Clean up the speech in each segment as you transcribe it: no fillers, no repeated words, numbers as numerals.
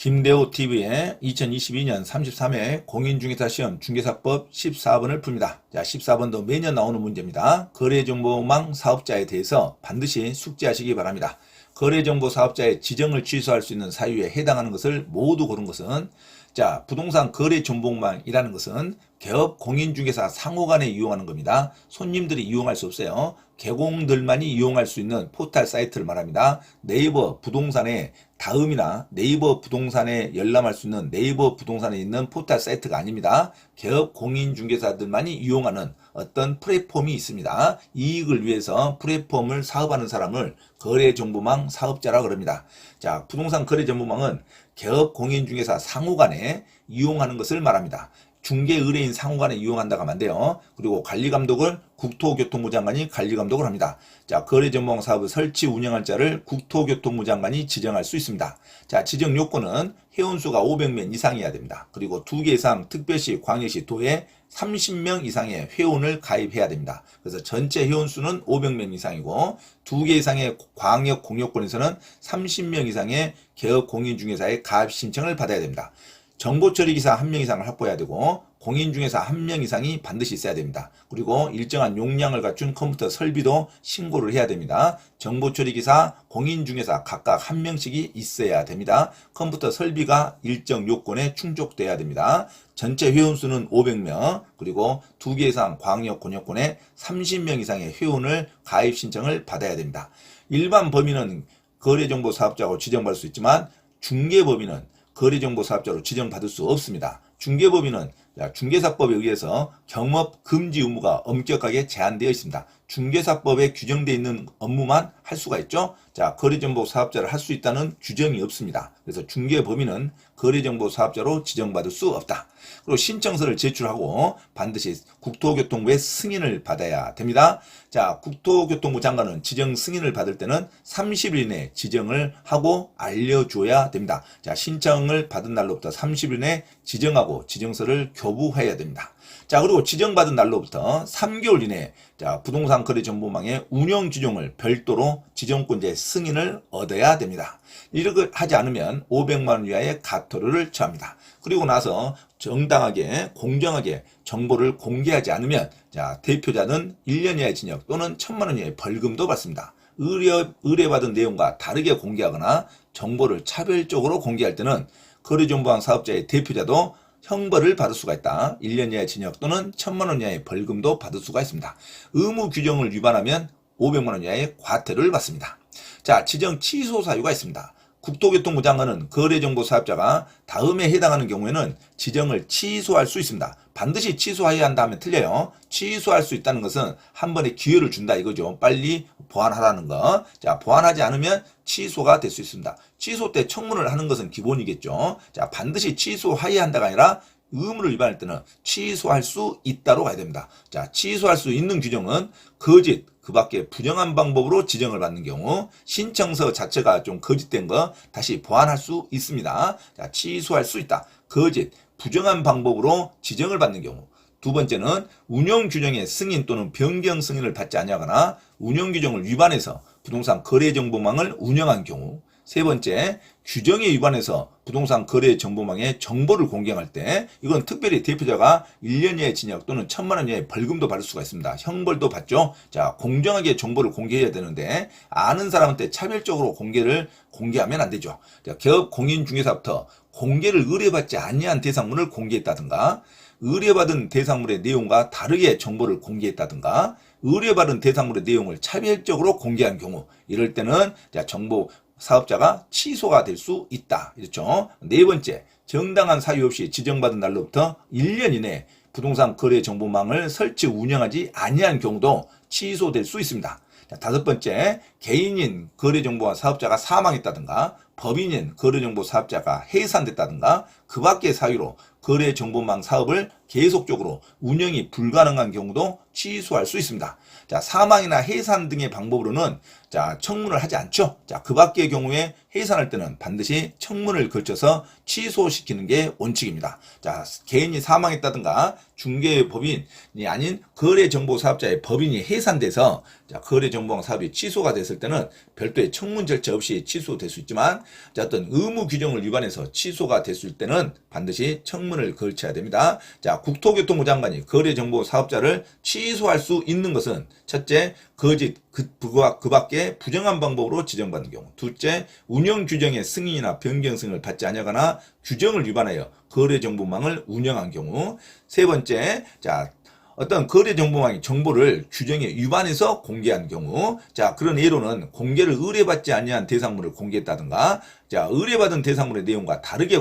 김대호 TV의 2022년 33회 공인중개사 시험 중개사법 14번을 풉니다. 자, 14번도 매년 나오는 문제입니다. 거래정보망 사업자에 대해서 반드시 숙지하시기 바랍니다. 거래정보 사업자의 지정을 취소할 수 있는 사유에 해당하는 것을 모두 고른 것은 자, 부동산 거래정보망이라는 것은 개업 공인중개사 상호간에 이용하는 겁니다. 손님들이 이용할 수 없어요. 개공들만이 이용할 수 있는 포털 사이트를 말합니다. 네이버 부동산에 다음이나 네이버 부동산에 열람할 수 있는 네이버 부동산에 있는 포털 사이트가 아닙니다. 개업 공인중개사들만이 이용하는 어떤 플랫폼이 있습니다. 이익을 위해서 플랫폼을 사업하는 사람을 거래정보망 사업자라고 그럽니다. 자, 부동산 거래정보망은 개업 공인중개사 상호간에 이용하는 것을 말합니다. 중개 의뢰인 상호간에 이용한다고 하면 안 돼요. 그리고 관리감독을 국토교통부 장관이 관리감독을 합니다. 자, 거래정보망 사업을 설치 운영할 자를 국토교통부 장관이 지정할 수 있습니다. 자, 지정 요건은 회원수가 500명 이상이어야 됩니다. 그리고 2개 이상 특별시, 광역시, 도에 30명 이상의 회원을 가입해야 됩니다. 그래서 전체 회원수는 500명 이상이고 2개 이상의 광역 공여권에서는 30명 이상의 개업 공인중개사의 가입 신청을 받아야 됩니다. 정보처리기사 1명 이상을 확보해야 되고 공인중개사 1명 이상이 반드시 있어야 됩니다. 그리고 일정한 용량을 갖춘 컴퓨터 설비도 신고를 해야 됩니다. 정보처리기사, 공인중개사 각각 1명씩이 있어야 됩니다. 컴퓨터 설비가 일정 요건에 충족돼야 됩니다. 전체 회원수는 500명, 그리고 2개 이상 광역 공여권에 30명 이상의 회원을 가입 신청을 받아야 됩니다. 일반 범위는 거래정보 사업자로 지정받을 수 있지만 중개법인은 거래정보 사업자로 지정받을 수 없습니다. 중개법인은 중개사법에 의해서 경업 금지 의무가 엄격하게 제한되어 있습니다. 중개사법에 규정되어 있는 업무만 할 수가 있죠. 자, 거래정보 사업자를 할 수 있다는 규정이 없습니다. 그래서 중개법인은 거래정보 사업자로 지정받을 수 없다. 그리고 신청서를 제출하고 반드시 국토교통부의 승인을 받아야 됩니다. 자, 국토교통부 장관은 지정 승인을 받을 때는 30일 내에 지정을 하고 알려줘야 됩니다. 자, 신청을 받은 날로부터 30일 내에 지정하고 지정서를 교부해야 됩니다. 자, 그리고 지정받은 날로부터 3개월 이내에 자, 부동산 거래 정보망의 운영 규정을 별도로 지정권자의 승인을 얻어야 됩니다. 이렇게 하지 않으면 500만 원 이하의 과태료를 처합니다. 그리고 나서 정당하게 공정하게 정보를 공개하지 않으면 자, 대표자는 1년 이하의 징역 또는 1,000만 원 이하의 벌금도 받습니다. 의뢰받은 내용과 다르게 공개하거나 정보를 차별적으로 공개할 때는 거래정보망 사업자의 대표자도 형벌을 받을 수가 있다. 1년 이하의 징역 또는 1,000만 원 이하의 벌금도 받을 수가 있습니다. 의무 규정을 위반하면 500만 원 이하의 과태료를 받습니다. 자, 지정 취소 사유가 있습니다. 국토교통부 장관은 거래정보 사업자가 다음에 해당하는 경우에는 지정을 취소할 수 있습니다. 반드시 취소해야 한다 하면 틀려요. 취소할 수 있다는 것은 한 번에 기회를 준다 이거죠. 빨리 보완하라는 거. 자, 보완하지 않으면 취소가 될 수 있습니다. 취소 때 청문을 하는 것은 기본이겠죠. 자, 반드시 취소해야 한다가 아니라 의무를 위반할 때는 취소할 수 있다로 가야 됩니다. 자, 취소할 수 있는 규정은 거짓, 그 밖에 부정한 방법으로 지정을 받는 경우, 신청서 자체가 좀 거짓된 거 다시 보완할 수 있습니다. 자, 취소할 수 있다. 거짓, 부정한 방법으로 지정을 받는 경우. 두 번째는 운영 규정의 승인 또는 변경 승인을 받지 아니하거나 운영 규정을 위반해서 부동산 거래 정보망을 운영한 경우. 세 번째, 규정에 위반해서 부동산 거래 정보망에 정보를 공개할 때 이건 특별히 대표자가 1년 이하의 징역 또는 1,000만 원 이하의 벌금도 받을 수가 있습니다. 형벌도 받죠. 자, 공정하게 정보를 공개해야 되는데 아는 사람한테 차별적으로 공개하면 안 되죠. 자, 개업 공인중개사부터 공개를 의뢰받지 아니한 대상물을 공개했다든가 의뢰받은 대상물의 내용과 다르게 정보를 공개했다든가 의뢰받은 대상물의 내용을 차별적으로 공개한 경우 이럴 때는 자, 정보 사업자가 취소가 될 수 있다. 이렇죠. 네 번째, 정당한 사유 없이 지정받은 날로부터 1년 이내에 부동산 거래 정보망을 설치 운영하지 아니한 경우도 취소될 수 있습니다. 자, 다섯 번째, 개인인 거래정보 사업자가 사망했다든가 법인인 거래정보 사업자가 해산됐다든가 그 밖의 사유로 거래정보망 사업을 계속적으로 운영이 불가능한 경우도 취소할 수 있습니다. 자, 사망이나 해산 등의 방법으로는 자, 청문을 하지 않죠. 자, 그 밖의 경우에 해산할 때는 반드시 청문을 거쳐서 취소시키는 게 원칙입니다. 자, 개인이 사망했다든가 중개법인이 아닌 거래정보사업자의 법인이 해산돼서 자, 거래정보망 사업이 취소가 됐을 때는 별도의 청문 절차 없이 취소될 수 있지만 됩니다. 자, 어떤 의무 규정을 위반해서 취소가 됐을 때는 반드시 청문을 걸쳐야 됩니다. 자, 국토교통부 장관이 거래정보 사업자를 취소할 수 있는 것은 첫째, 거짓, 그 밖에 부정한 방법으로 지정받은 경우. 둘째, 운영 규정의 승인이나 변경 승인을 받지 아니하거나 규정을 위반하여 거래정보망을 운영한 경우. 세 번째, 자, 어떤 거래정보망이 정보를 규정에 위반해서 공개한 경우. 자, 그런 예로는 공개를 의뢰받지 아니한 대상물을 공개했다든가, 자, 의뢰받은 대상물의 내용과 다르게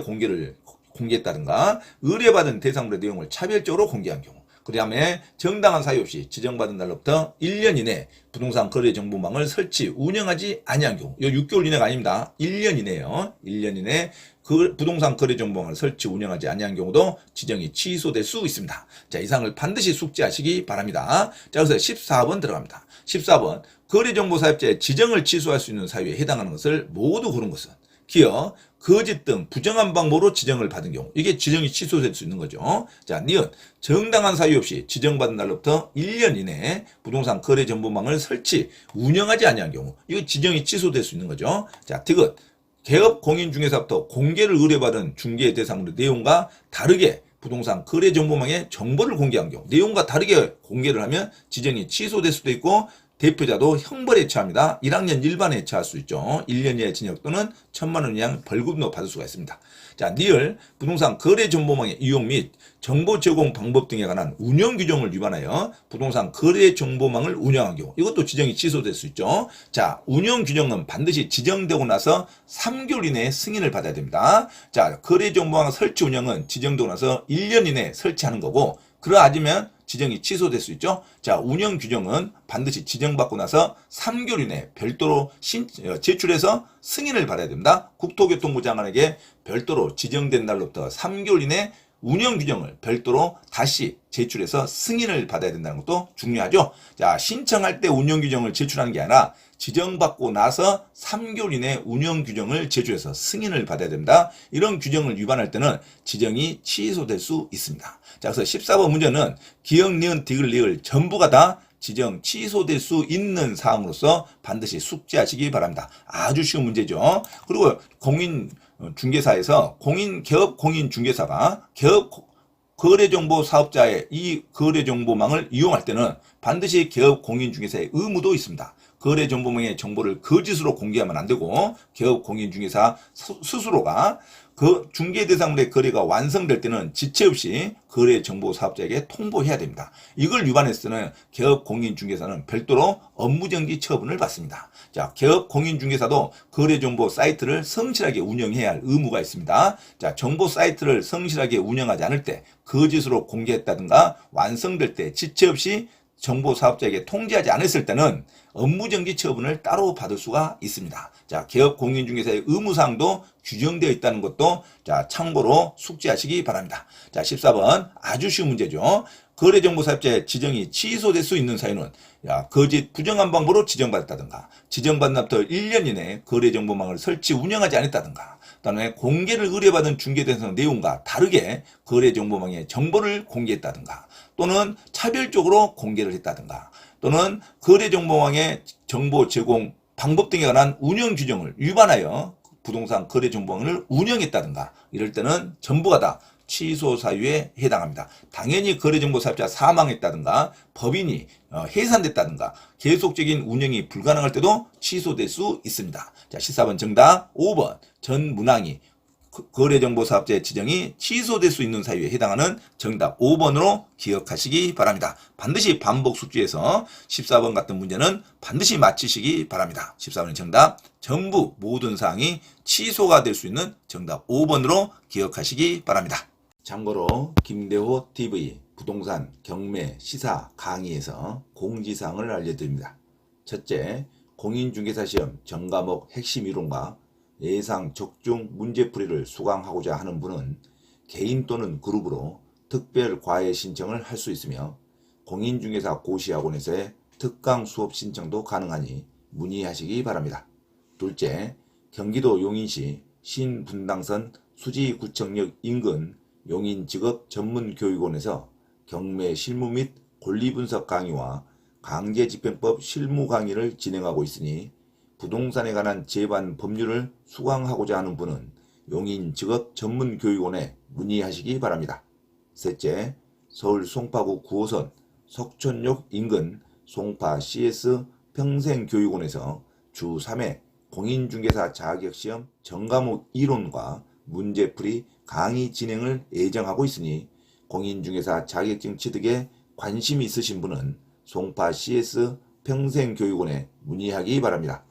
공개했다든가, 의뢰받은 대상물의 내용을 차별적으로 공개한 경우. 그 다음에 정당한 사유 없이 지정받은 날로부터 1년 이내 부동산 거래 정보망을 설치, 운영하지 아니한 경우. 이 6개월 이내가 아닙니다. 1년 이내요. 1년 이내 그 부동산 거래 정보망을 설치, 운영하지 아니한 경우도 지정이 취소될 수 있습니다. 자, 이상을 반드시 숙지하시기 바랍니다. 자, 그래서 14번 들어갑니다. 14번. 거래 정보 사업자의 지정을 취소할 수 있는 사유에 해당하는 것을 모두 고른 것은 기어, 거짓 등 부정한 방법으로 지정을 받은 경우. 이게 지정이 취소될 수 있는 거죠. 자, 니은 정당한 사유 없이 지정받은 날로부터 1년 이내에 부동산 거래 정보망을 설치, 운영하지 아니한 경우. 이거 지정이 취소될 수 있는 거죠. 자, 디귿 개업 공인중개사부터 공개를 의뢰받은 중개 대상물의 내용과 다르게 부동산 거래 정보망에 정보를 공개한 경우. 내용과 다르게 공개를 하면 지정이 취소될 수도 있고 대표자도 형벌에 처합니다. 1학년 일반에 처할 수 있죠. 1년 이하의 징역 또는 1,000만 원 이상 벌금도 받을 수가 있습니다. 자, 니을 부동산 거래 정보망의 이용 및 정보 제공 방법 등에 관한 운영 규정을 위반하여 부동산 거래 정보망을 운영한 경우. 이것도 지정이 취소될 수 있죠. 자, 운영 규정은 반드시 지정되고 나서 3개월 이내에 승인을 받아야 됩니다. 자, 거래 정보망 설치 운영은 지정되고 나서 1년 이내에 설치하는 거고, 그러하지면 지정이 취소될 수 있죠. 자, 운영 규정은 반드시 지정받고 나서 3개월 이내에 별도로 제출해서 승인을 받아야 됩니다. 국토교통부 장관에게 별도로 지정된 날로부터 3개월 이내 운영 규정을 별도로 다시 제출해서 승인을 받아야 된다는 것도 중요하죠. 자, 신청할 때 운영 규정을 제출하는 게 아니라 지정받고 나서 3개월 이내 운영 규정을 제출해서 승인을 받아야 됩니다. 이런 규정을 위반할 때는 지정이 취소될 수 있습니다. 자, 그래서 14번 문제는 기역, 니은, 디귿, 리을 전부가 다 지정 취소될 수 있는 사항으로서 반드시 숙지하시기 바랍니다. 아주 쉬운 문제죠. 그리고 공인중개사에서 개업 공인중개사가 개업 거래정보 사업자의 이 거래정보망을 이용할 때는 반드시 개업 공인중개사의 의무도 있습니다. 거래정보망의 정보를 거짓으로 공개하면 안 되고, 개업 공인중개사 스스로가 그 중개 대상물의 거래가 완성될 때는 지체 없이 거래정보 사업자에게 통보해야 됩니다. 이걸 위반했을 때는 개업 공인중개사는 별도로 업무정지 처분을 받습니다. 자, 개업 공인중개사도 거래정보 사이트를 성실하게 운영해야 할 의무가 있습니다. 자, 정보 사이트를 성실하게 운영하지 않을 때, 거짓으로 공개했다든가 완성될 때 지체 없이 정보 사업자에게 통지하지 않았을 때는 업무정지 처분을 따로 받을 수가 있습니다. 자, 개업 공인중개사의 의무사항도 규정되어 있다는 것도 자, 참고로 숙지하시기 바랍니다. 자, 14번 아주 쉬운 문제죠. 거래정보 사업자의 지정이 취소될 수 있는 사유는 거짓 부정한 방법으로 지정받았다든가, 지정받은 날부터 1년 이내에 거래정보망을 설치 운영하지 않았다든가, 그다음에 공개를 의뢰받은 중개대상 내용과 다르게 거래정보망의 정보를 공개했다든가, 또는 차별적으로 공개를 했다든가, 또는 거래정보망의 정보 제공 방법 등에 관한 운영 규정을 위반하여 부동산 거래정보망을 운영했다든가, 이럴 때는 전부가 다 취소 사유에 해당합니다. 당연히 거래정보 사업자 사망했다든가, 법인이 해산됐다든가, 계속적인 운영이 불가능할 때도 취소될 수 있습니다. 자, 14번 정답. 5번 전 문항이 거래정보 사업자의 지정이 취소될 수 있는 사유에 해당하는 정답 5번으로 기억하시기 바랍니다. 반드시 반복 숙지해서 14번 같은 문제는 반드시 맞히시기 바랍니다. 14번의 정답 전부 모든 사항이 취소가 될 수 있는 정답 5번으로 기억하시기 바랍니다. 참고로 김대호 TV 부동산 경매 시사 강의에서 공지사항을 알려드립니다. 첫째, 공인중개사 시험 전과목 핵심 이론과 예상 적중 문제풀이를 수강하고자 하는 분은 개인 또는 그룹으로 특별 과외 신청을 할 수 있으며, 공인중개사 고시학원에서의 특강 수업 신청도 가능하니 문의하시기 바랍니다. 둘째, 경기도 용인시 신분당선 수지구청역 인근 용인직업전문교육원에서 경매 실무 및 권리분석 강의와 강제집행법 실무 강의를 진행하고 있으니 부동산에 관한 제반 법률을 수강하고자 하는 분은 용인직업전문교육원에 문의하시기 바랍니다. 셋째, 서울 송파구 9호선 석촌역 인근 송파 CS 평생교육원에서 주 3회 공인중개사 자격시험 전과목 이론과 문제풀이 강의 진행을 예정하고 있으니 공인중개사 자격증 취득에 관심이 있으신 분은 송파 CS 평생교육원에 문의하기 바랍니다.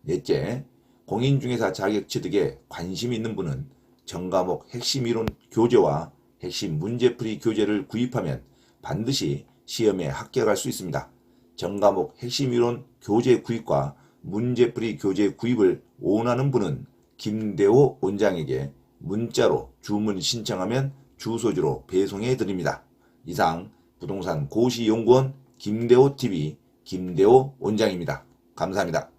넷째, 공인중개사 자격 취득에 관심이 있는 분은 전과목 핵심 이론 교재와 핵심 문제풀이 교재를 구입하면 반드시 시험에 합격할 수 있습니다. 전과목 핵심 이론 교재 구입과 문제풀이 교재 구입을 원하는 분은 김대호 원장에게 문자로 주문 신청하면 주소지로 배송해 드립니다. 이상 부동산 고시연구원 김대호 TV 김대호 원장입니다. 감사합니다.